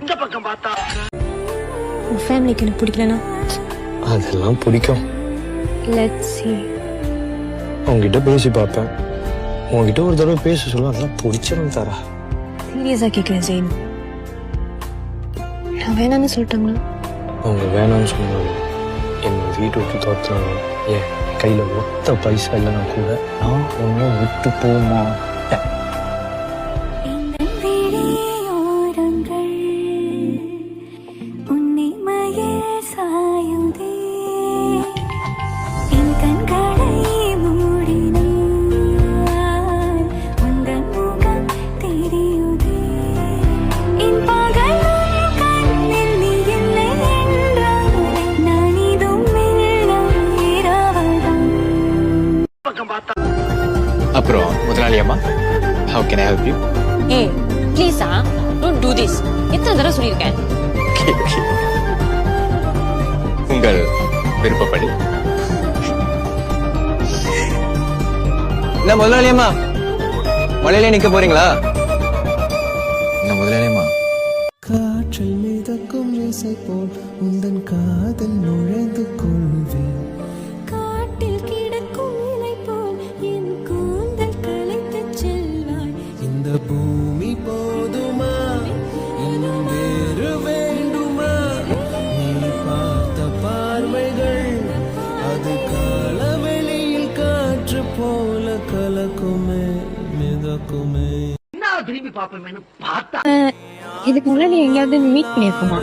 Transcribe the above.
இந்த பக்கம் பார்த்தா உன் ஃபேமிலிக்கு எனக்கு பிடிக்கலனா அதெல்லாம் பிடிக்கும். Let's see. உங்ககிட்ட பேசி பார்ப்பேன். உங்ககிட்ட ஒரு தடவை பேச சொல்ல அதெல்லாம் பிடிச்சிடும் தாரா. சீரியஸா கேட்குறேன் ஜெயின். நான் வேணான்னு சொல்லிட்டாங்களா? அவங்க வேணாம்னு சொன்னாங்க. என்னை வீட்டு விட்டு தோத்துனாங்க. ஏன் கையில் ஒத்த பைசா இல்லைன்னா கூட நான் ஒன்றும் விட்டு போக மாட்டேன். அப்புறம் முதலாளி அம்மா, how can I help you? Hey, please don't do this. எத்தனை தடவை சொல்லியிருக்கேன். Okay. உங்கள் விருப்பப்படி. என்ன முதலாளி அம்மா, மழையிலே நிக்க போறீங்களா? என்ன முதலாளி அம்மா? காற்றில் மிதக்கும் இசை போல் உந்தன் காதல் நுழைந்து கொள்வேன். காட்டில் கிடக்கும் இலை போல் என் கூந்தல் கலைத்து செல்வாய். இந்த பூமி போதுமா, இன்னும் வேறு வேண்டுமா? நீ பார்த்த பார்வைகள் அது காலவெளியில் காற்று போல கலக்குமே மிதக்குமே. என்ன திரும்பி பாப்பேன்னு பார்த்தா இதுக்கு முன்னாடி எங்கேயாவது மீட் பண்ணியிருக்குமா?